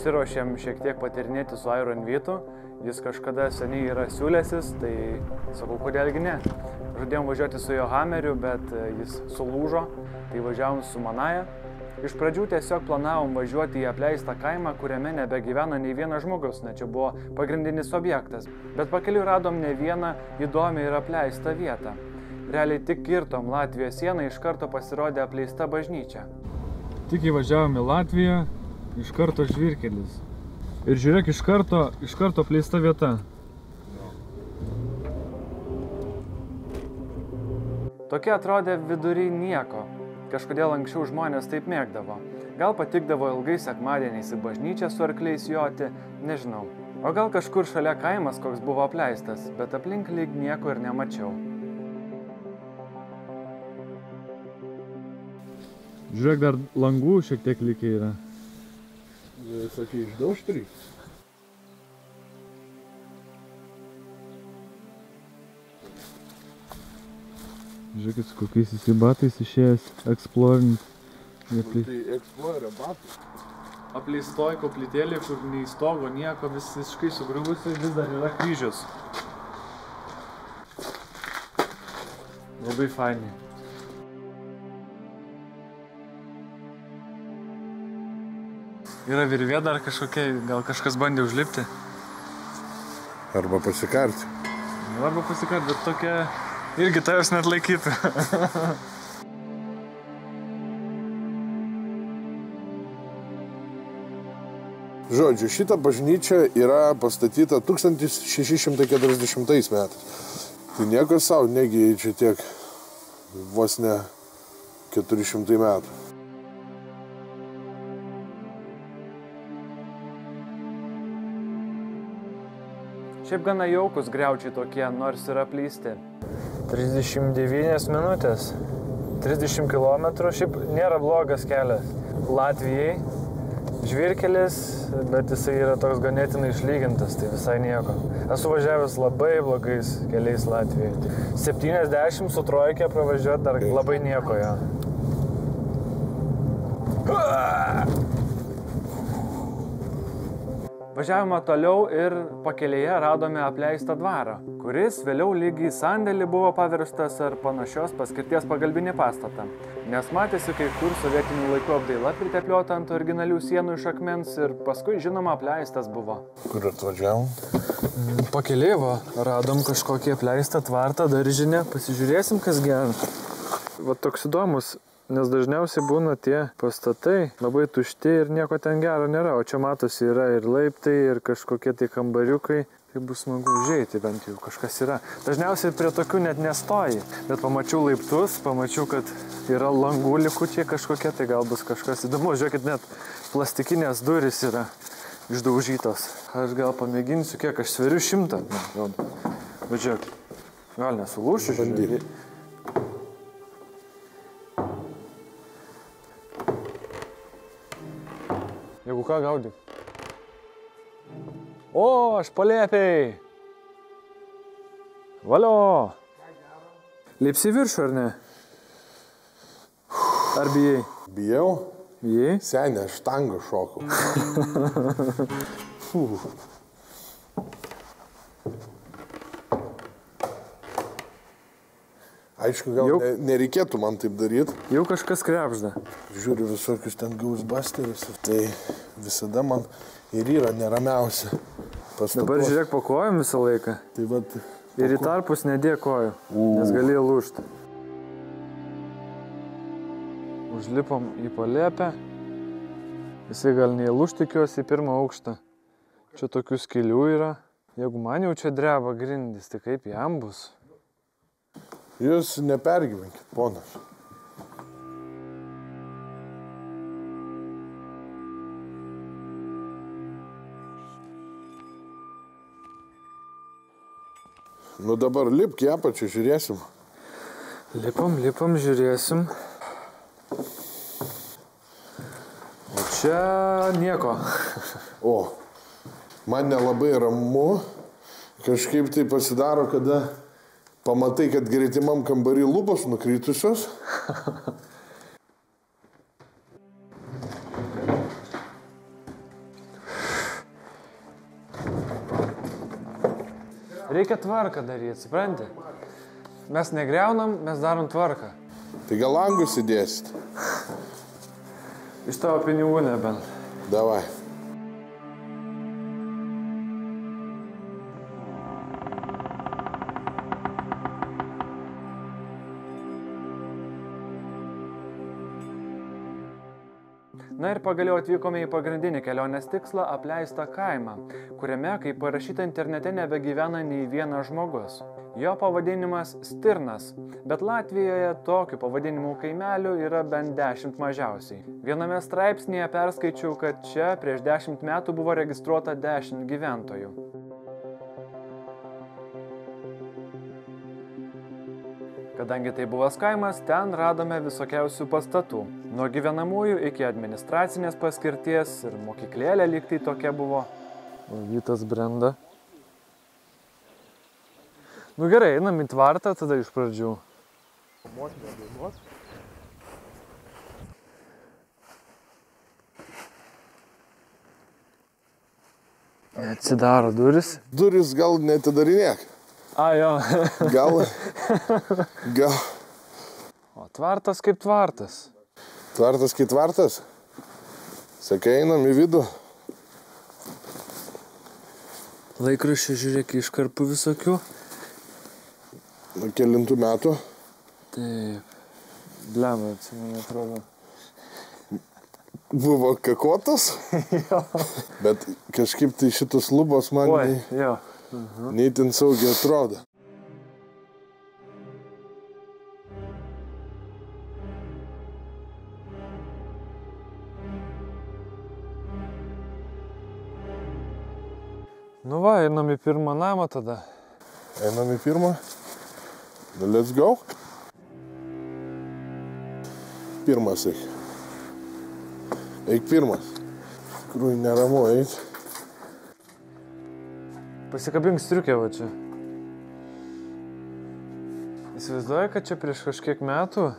išsiruošėm šiek tiek patirinėti su Iron Vytu. Jis kažkada seniai yra siūlęsis, tai sakau, kodėlgi ne. Žadėjom važiuoti su jo Hammeriu, bet jis sulūžo, tai važiavom su Manaja. Iš pradžių tiesiog planavom važiuoti į apleistą kaimą, kuriame nebegyvena nei vienas žmogus, nes čia buvo pagrindinis objektas. Bet pakeliui radom ne vieną įdomią ir apleistą vietą. Realiai tik kirtom Latvijos sieną, iš karto pasirodė apleista bažnyčia. Tik įvažiavom į Latviją, iš karto žvyrkelis. Ir žiūrėk, iš karto apleista vieta. Tokia atrodė vidury nieko. Kažkodėl anksčiau žmonės taip mėgdavo. Gal patikdavo ilgai sekmadieniais į bažnyčią su arkliais joti, nežinau. O gal kažkur šalia kaimas koks buvo apleistas, bet aplink lyg nieko ir nemačiau. Žiūrėk, dar langų šiek tiek likę yra. Sakai, išdaužtry. Žiūrėkit, su kokiais jisai batais išėjęs eksplorint. Tai eksplorerio batai. Apleistoj koplytėlė, kur nei stogo, nieko, visiškai sugriuvusi, vis dar yra kryžius. Labai fainiai. Yra virvė dar kažkokia, gal kažkas bandė užlipti. Arba pasikarti. Arba pasikarti, bet tokia irgi tavęs net laikytų. Žodžiu, šita bažnyčia yra pastatyta 1640 metais. Tai nieko savo, negi čia tiek vos ne 400 metų. Šiaip gana jaukus griaučiai tokie, nors ir apleisti. 39 minutės, 30 km, šiaip nėra blogas kelias. Latvijai žvyrkelis, bet jisai yra toks ganėtinai išlygintas, tai visai nieko. Esu važiavęs labai blogais keliais Latvijai. 70 su trojke pravažiuoti dar labai nieko, jo. Važiavome toliau ir pakelėje radome apleistą dvarą, kuris vėliau lygiai sandėlį buvo paverstas ar panašios paskirties pagalbinį pastatą. Nes matėsi kai kur sovietinių laikų apdaila pritepliota ant originalių sienų iš akmens ir paskui žinoma apleistas buvo. Kur atvažiavom? Pakelėje va, radom kažkokį apleistą tvartą, daržinę, pasižiūrėsim kas gero. Va toks įdomus. Nes dažniausiai būna tie pastatai labai tušti ir nieko ten gero nėra. O čia matosi yra ir laiptai, ir kažkokie tai kambariukai. Tai bus smagu užeiti, bent jau kažkas yra. Dažniausiai prie tokių net nestoji. Bet pamačiau laiptus, pamačiau, kad yra langų likučiai kažkokie, tai gal bus kažkas įdomu. Žiūrėkit, net plastikinės durys yra išdaužytos. Aš gal pamėginsiu, kiek aš sveriu 100. Bet žiūrėk, gal nesulūšiu, žiūrėk. Jeigu ką, gaudyk. O, aš palėpiai. Valio. Lipsi viršų, ar ne? Ar bijai? Bijau? Bijai? Senė, aš tangą šokau. Aišku, gal nereikėtų man taip daryti. Jau kažkas krepžda. Žiūriu visokius ten Ghostbusterius, tai visada man ir yra neramiausia. Dabar žiūrėk po kojom visą laiką. Tai vat, ir į tarpus nedėk kojų, nes galėjo lūžti. Užlipom į palėpę. Jisai gal neįlūž tikiuosi į pirmą aukštą. Čia tokių skylių yra. Jeigu man jau čia dreba grindys, tai kaip jam bus? Jūs nepergyvenkit, ponas. Nu dabar lipk į apačią, žiūrėsim. Lipam, žiūrėsim. O čia nieko. O, man nelabai ramu. Kažkaip tai pasidaro, kada pamatai, kad greitimam kambarį lubos nukrytusios. Reikia tvarką daryti, supranti? Mes negriaunam, mes darom tvarką. Tai gal langus įdėsit? Iš tavo pinigų nebent. Davai. Na ir pagaliau atvykome į pagrindinį kelionės tikslą – apleistą kaimą, kuriame, kaip parašyta internete, nebegyvena nei vienas žmogus. Jo pavadinimas Stirnas, bet Latvijoje tokių pavadinimų kaimelių yra bent 10 mažiausiai. Viename straipsnėje perskaičiau, kad čia prieš 10 metų buvo registruota 10 gyventojų. Kadangi tai buvo kaimas, ten radome visokiausių pastatų. Nuo gyvenamųjų iki administracinės paskirties ir mokyklėlė lyg tai tokia buvo. Vytas brenda. Nu gerai, einam į tvartą tada iš pradžių. Atsidaro duris. Duris gal neatidarinėk. A, jo. Gal. O tvartas kaip tvartas. Tvartas kaip tvartas? Sakai, einam į vidų. Laikraščių žiūrėk iškarpų visokių. Nuo kelintų metų. Taip. Blemą, man atrodo. Buvo kakotas. Jo. Bet kažkaip tai šitos lubos man jo. neįtin saugiai atrodo. Nu va, einam į pirmą namą tada. Einam į pirmą. Nu, let's go. Pirmas eik. Eik pirmas. Tikrųjų neramu eit. Pasikabink striukę va čia. Įsivaizduoju, kad čia prieš kažkiek metų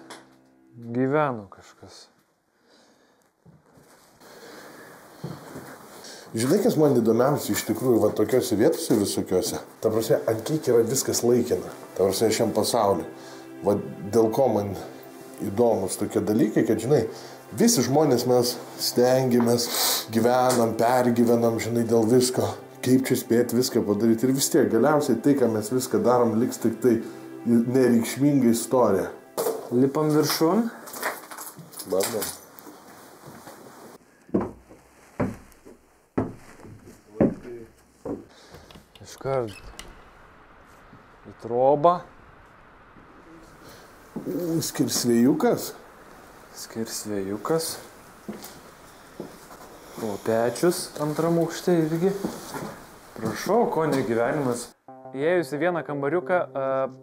gyveno kažkas. Žinai, kas man įdomiausia iš tikrųjų, va tokiose vietose visokiose. Ta prasme, ant kiek yra viskas laikina. Ta prasme, šiam pasauliu. Va dėl ko man įdomus tokie dalykai, kad, žinai, visi žmonės mes stengiamės, gyvenam, pergyvenam, žinai, dėl visko. Kaip čia spėti viską padaryti. Ir vis tiek, galiausiai tai, ką mes viską darom, liks tik tai nereikšminga istorija. Lipam viršun. Bandom. Iškart į trobą. Skirsvėjukas. Skirsvėjukas. O pečius antram aukšte irgi. Prašau, ko ne gyvenimas. Įėjus į vieną kambariuką,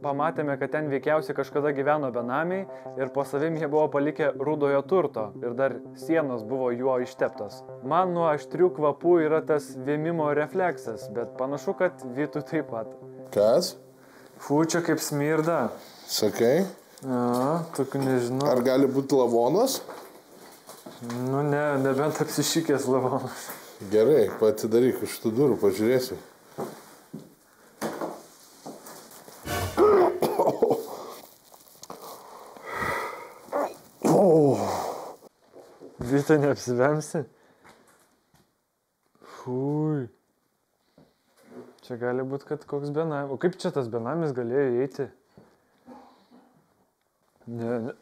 pamatėme, kad ten veikiausiai kažkada gyveno benamiai ir po savim jie buvo palikę rudojo turto ir dar sienos buvo juo išteptos. Man nuo aštrių kvapų yra tas vėmimo refleksas, bet panašu, kad Vytui taip pat. Kas? Fū, čia kaip smirda. Sakai? A, tokių nežinau. Ar gali būti lavonas? Nu ne, nebent apsišykęs lavonas. Gerai, atidaryk iš tų durų, pažiūrėsiu. Vyta neapsivemsi? Fui. Čia gali būti, kad koks benamis. O kaip čia tas benamis galėjo įeiti? Ne.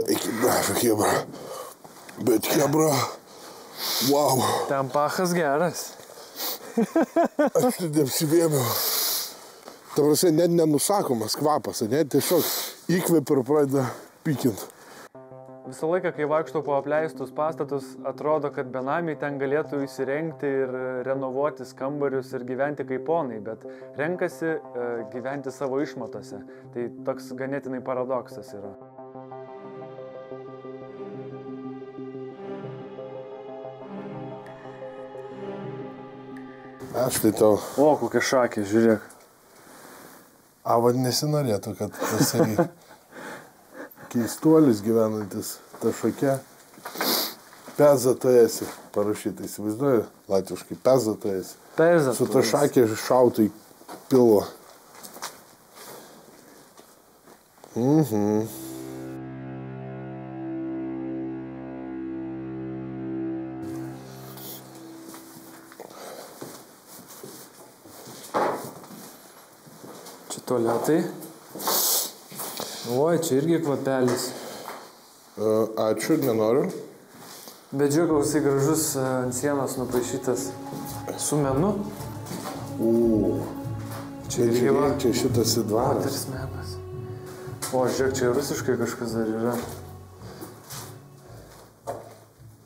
Eik, hebra. Bet hebra. Wow. Ten pachas geras. Aš neapsivėmiau. Ta prasme, net nenusakomas kvapas, net tiesiog įkvėpia ir pradeda pykinti. Visą laiką, kai vaikštau po apleistus pastatus, atrodo, kad benamiai ten galėtų įsirengti ir renovuotis kambarius ir gyventi kaip ponai, bet renkasi gyventi savo išmatose. Tai toks ganėtinai paradoksas yra. Aš tai tau. O, kokia šakė, žiūrėk. A, vad nesinorėtų, kad tasai keistuolis gyvenantis ta šakia peza tu esi. Parašyta, įsivaizduoju, latviškai peza tu esi. Peza. Su ta šakė šautų į pilvo. Čia tualetai. Oi, čia irgi kvapelis. Ačiū, nenoriu. Bet žiūrėk, gražus ant sienos nupaišytas su menu. Čia irgi va. Čia šitas į dvaras. Moteris menas. O, žiūrėk, čia rusiškai kažkas dar yra.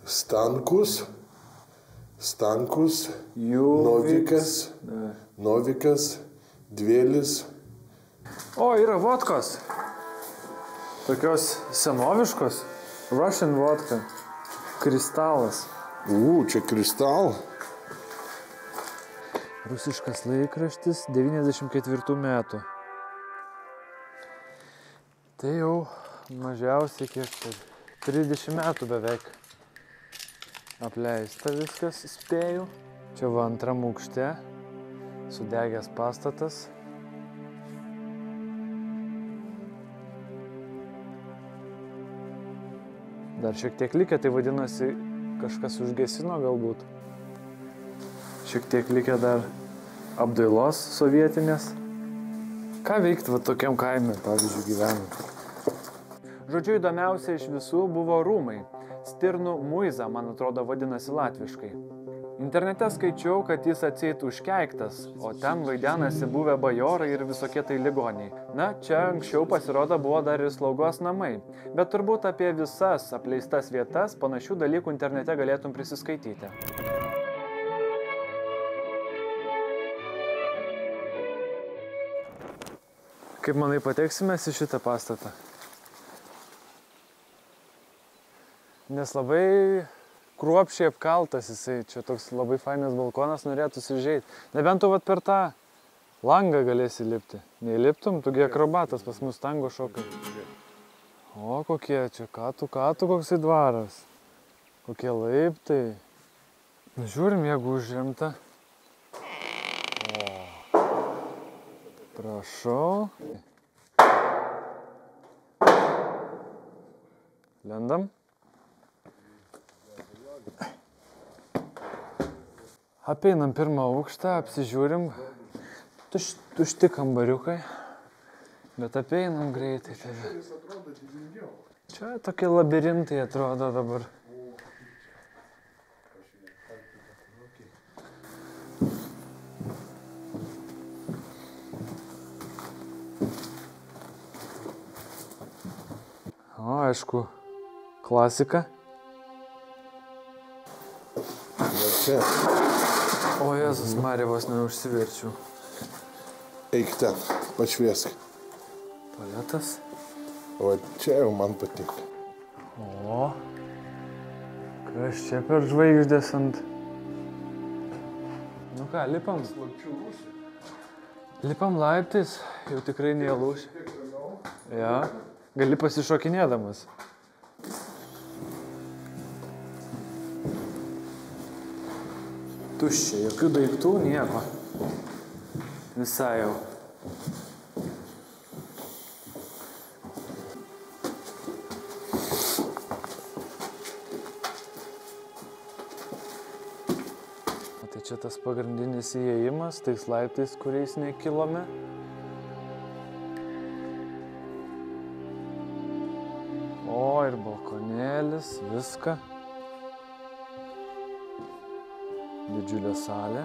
Stankus, Novikas, Dvėlis. O, yra vodkos. Tokios senoviškos. Russian vodka. Kristalas. Čia kristal. Rusiškas laikraštis 94 metų. Tai jau mažiausiai kiek 30 metų beveik. Apleista viskas, spėju. Čia va antram aukšte. Sudegęs pastatas. Dar šiek tiek likę, tai vadinasi, kažkas užgesino galbūt. Šiek tiek likę dar apdailos sovietinės. Ką veikti va tokiam kaime, pavyzdžiui, gyvenant? Žodžiu, įdomiausia iš visų buvo rūmai. Stirnų muiza, man atrodo, vadinasi latviškai. Internete skaičiau, kad jis atseit užkeiktas, o ten vaidenasi buvę bajorai ir visokie tai ligoniai. Na, čia anksčiau pasirodo buvo dar ir slaugos namai, bet turbūt apie visas apleistas vietas panašių dalykų internete galėtum prisiskaityti. Kaip manai, pateksime į šitą pastatą? Nes labai kruopščiai apkaltas jisai, čia toks labai fainas balkonas, norėtųsi užeit. Nebent tu vat per tą langą galėsi lipti. Neįliptum, tugi akrobatas pas mus tango šokai. O, kokie čia, ką tu, koksai dvaras. Kokie laiptai. Žiūrim, jeigu užrimta. O. Prašau. Lendam. Apeinam pirmą aukštą, apsižiūrim. Tušti kambariukai, bet apeinam greitai. Čia tokie labirintai atrodo dabar. O, aišku, klasika. Čia. O, Jėzus, Marija, vos neužsiverčiau. Eik ten, pašviesk. Tualetas. O, čia jau man patinka. O, kas čia per žvaigždės ant... Nu ką, lipam? Lipam laiptais, jau tikrai neįlūš. Ja, gali pasišokinėdamas. Tuščia, jokių daiktų, nieko. Visai jau. O tai čia tas pagrindinis įėjimas, tais laiptais, kuriais nekilome. O, ir balkonėlis, viską. Didžiulė salė.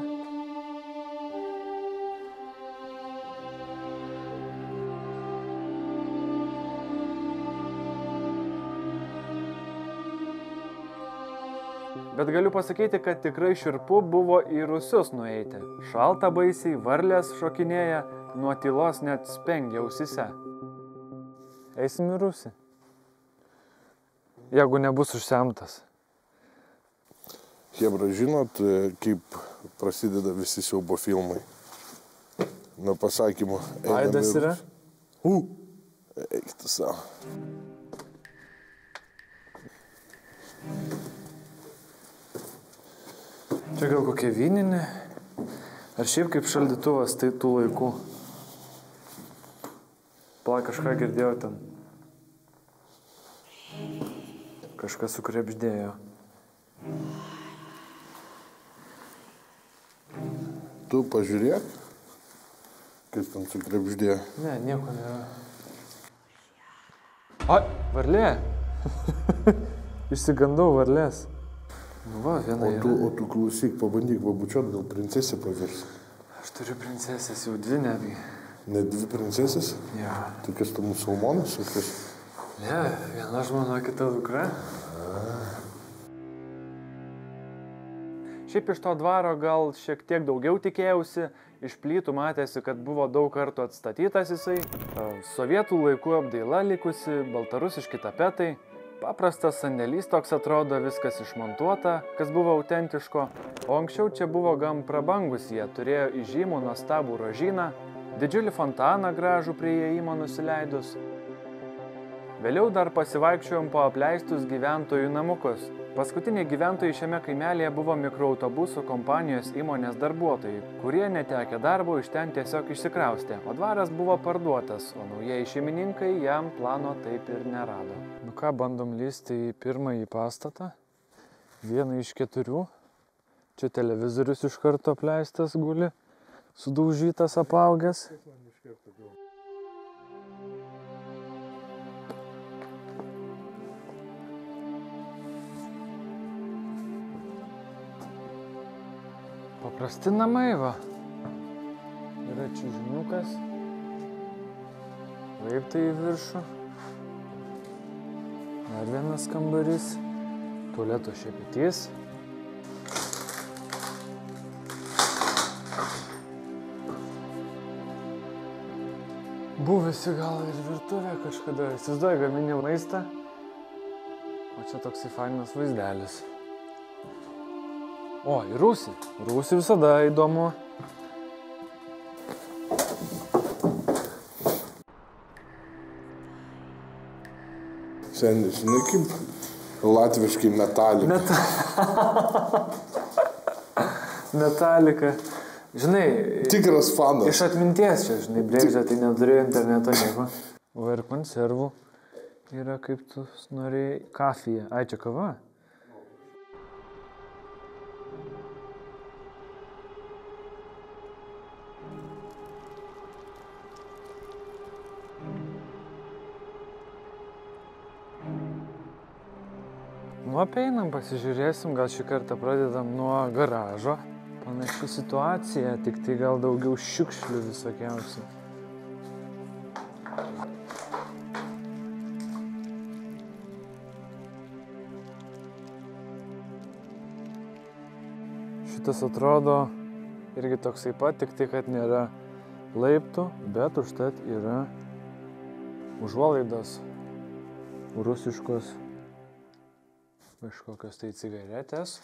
Bet galiu pasakyti, kad tikrai šiurpu buvo į rūsius nueiti. Šalta baisiai, varlės šokinėja, nuo tylos net spengia ausise. Eisim į rūsį. Jeigu nebus užsemtas. Hebra, žinot, kaip prasideda visi siaubo filmai? Nuo pasakymo. Aidas yra? Eik tu savo. Čia gal kokia vyninė? Ar šiaip kaip šaldytuvas tai tų laikų? Pala, kažką girdėjau ten. Kažkas sukrebždėjo. Tu pažiūrėk, kaip ten sukrebždėjo. Ne, nieko nėra. Ai, varlė! Išsigandau varlės. Nu va, viena yra. O tu klausyk, pabandyk pabučiuot, gal princesė pavirs. Aš turiu princesės, jau 2 netgi. Ne 2 princesės? Ja. Tokias tu musulmonas, o kas? Ne, viena žmona, kita dukra. Šiaip iš to dvaro gal šiek tiek daugiau tikėjausi, iš plytų matėsi, kad buvo daug kartų atstatytas jisai, sovietų laikų apdaila likusi, baltarusiški tapetai, paprastas sandėlys toks atrodo, viskas išmontuota, kas buvo autentiško, o anksčiau čia buvo gan prabangus, jie turėjo įžymų nuostabų rožyną, didžiulį fontaną gražų prie įėjimo nusileidus. Vėliau dar pasivaikščiojom po apleistus gyventojų namukus. Paskutiniai gyventojai šiame kaimelėje buvo mikroautobusų kompanijos įmonės darbuotojai, kurie netekę darbo iš ten tiesiog išsikraustė, o dvaras buvo parduotas, o naujieji šeimininkai jam plano taip ir nerado. Nu ką, bandom lysti į pirmąjį pastatą, vieną iš 4. Čia televizorius iš karto apleistas guli, sudaužytas, apaugęs. Paprasti namai, va. Yra čiužiniukas. Laiptai į viršų. Dar vienas kambarys. Tualeto šepetys. Buvusi gal ir virtuvė kažkada. Įsivaizduoju, gamini maistą. O čia toksai fainas vaizdelis. O, ir rūsį. Rūsį visada įdomu. Senis, žinai kaip latviškai metalika. Metalika. Žinai, Tikras fanas. iš atminties čia, žinai, brėžia, tai neturėjau interneto nieko. O ir konservų yra kaip tu norėjai. Kafija. Ai, čia kava? Nu, apeinam, pasižiūrėsim, gal šį kartą pradedam nuo garažo. Panaši situacija, tik tai gal daugiau šiukšlių visokiausių. Šitas atrodo irgi toksai pat, tik tai, kad nėra laiptų, bet užtat yra užuolaidos rusiškos. Kažkokios tai cigaretės.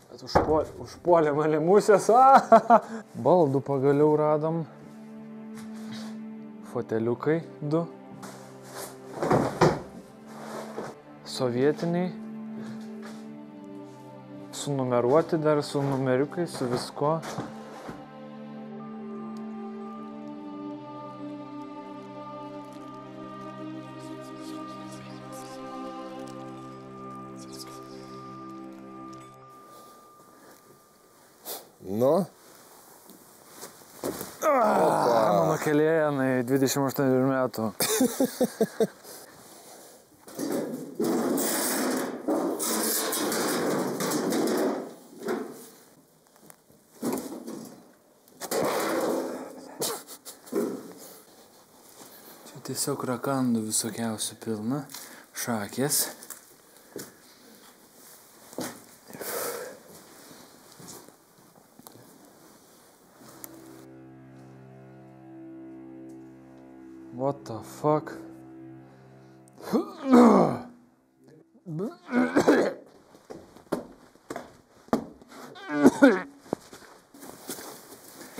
Bet užpuolė mane musės. Baldų pagaliau radom. Foteliukai 2. Sovietiniai. Sunumeruoti dar su numeriukais, su visko. Nu? Mano kelėjanai 28 metų. Čia tiesiog rakandų visokiausių pilna. Šakės. What the fuck?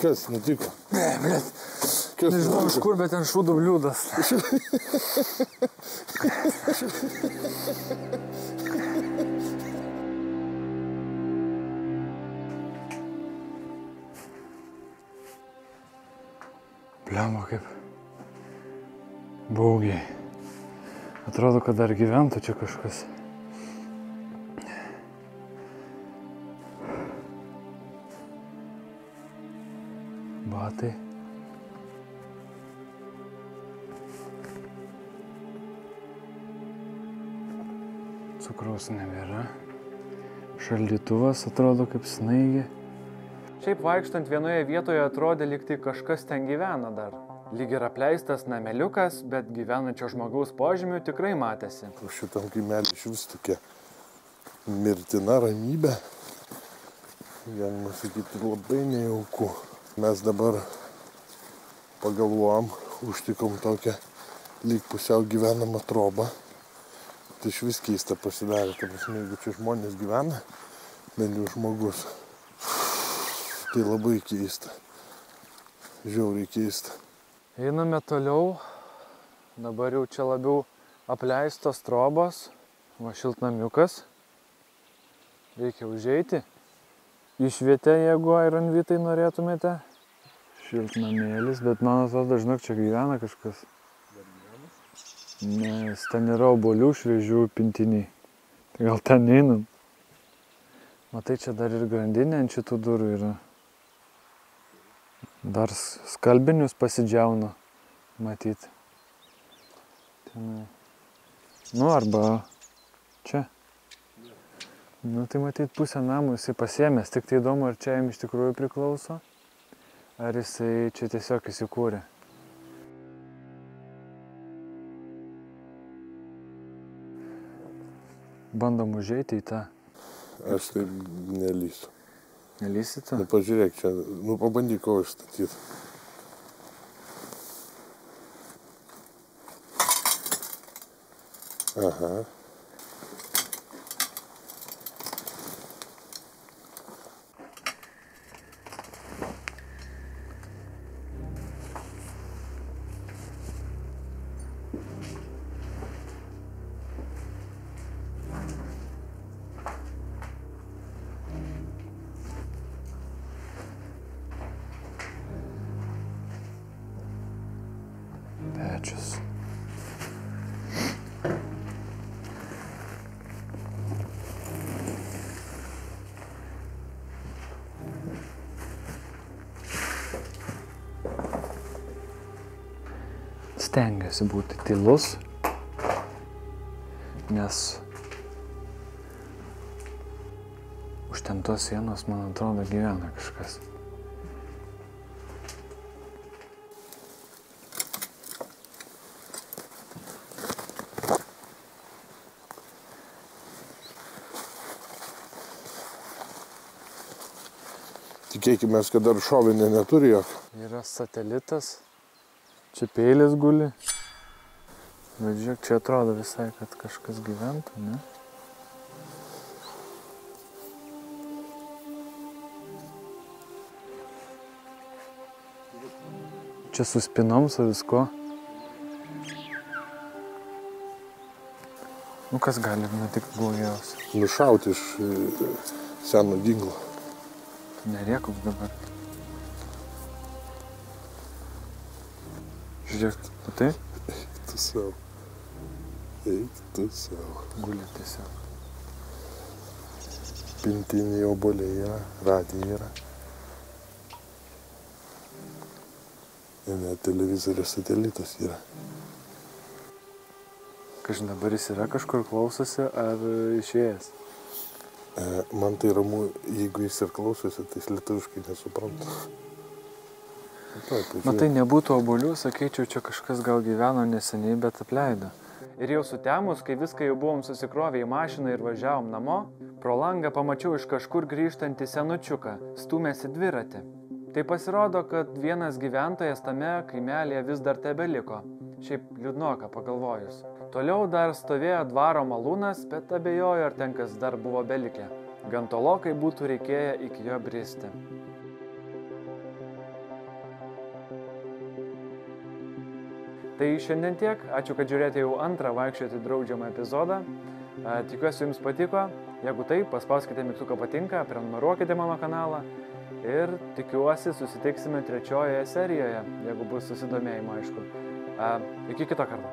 Kas nutiko? Blet, Kas Nežinau iš kur, bet ten šūdų bliūdas. Blemba kaip baugiai. Atrodo, kad dar gyventų čia kažkas. Batai. Cukraus nebėra. Šaldytuvas atrodo kaip snaigė. Šiaip vaikštant vienoje vietoje atrodė, lyg tai kažkas ten gyvena dar. Lyg ir apleistas nameliukas, bet gyvenančio žmogaus požymių tikrai matėsi. Šitam kaimelį iš vis tokia mirtina ramybė. Galima sakyti, labai nejauku. Mes dabar pagalvojom, užtikom tokią lyg pusiau gyvenamą trobą. Tai iš vis keista pasidarė, ta prasme, jeigu čia žmonės gyvena, bent jau žmogus. Tai labai keista. Žiauriai keista. Einame toliau. Dabar jau čia labiau apleistos trobos. Va šiltnamiukas. Reikia užeiti. Išvietę, jeigu Ironvitai norėtumėte. Šiltnamėlis, bet man atrodo, žinok, čia gyvena kažkas. Nes ten yra obuolių šviežių pintiniai. Tai gal ten einam. Matai, čia dar ir grandinė ant šitų durų yra. Dar skalbinius pasidžiauna, matyt. Ten. Nu, arba čia. Nu, tai matyt, pusę namų jisai pasiėmęs. Tik tai įdomu, ar čia jam iš tikrųjų priklauso, ar jisai čia tiesiog įsikūrė. Bandom užeiti į tą. Aš tai nelysiu. Nelysi tu? Nu, pažiūrėk čia, nu, pabandyk ko išstatyti. Aha. Pečius. Stengiuosi būti tylus, nes už ten tos sienos, man atrodo, gyvena kažkas. Tikėkime, kad dar šovinė neturi jo. Yra satelitas, čia peilis guli. Bet žiūrėk, čia atrodo visai, kad kažkas gyventų, ne? Čia su spinom, su visko. Nu, kas gali nutikti blogiausia? Nušauti iš seno ginklo. Nerėkuk dabar. Žiūrėk, matai? Eik tu savo. Eik tu savo. Guli tiesiog. Pintiniai obuoliai yra, radija yra. Ir net televizorius satelitas yra. Kažin dabar jis yra kažkur klausosi ar išėjęs? Man tai ramu, jeigu jis ir klausosi, tai jis lietuviškai nesupranta. Matai, nebūtų obuolių, sakyčiau, čia kažkas gal gyveno neseniai, bet apleido. Ir jau sutemus, kai viską jau buvom susikrovę į mašiną ir važiavom namo, pro langą pamačiau iš kažkur grįžtantį senučiuką, stūmėsi dviratį. Tai pasirodo, kad vienas gyventojas tame kaimelėje vis dar tebeliko. Šiaip liūdnoka pagalvojus. Toliau dar stovėjo dvaro malūnas, bet abejoju, ar ten kas dar buvo belikę. Gan tolokai būtų reikėję iki jo bristi. Tai šiandien tiek. Ačiū, kad žiūrėjote jau antrą vaikščioti draudžiamą epizodą. Tikiuosi jums patiko. Jeigu taip, paspauskite mygtuką patinka, prenumeruokite mano kanalą. Ir tikiuosi susitiksime 3 serijoje, jeigu bus susidomėjimo, aišku. Iki kito karto.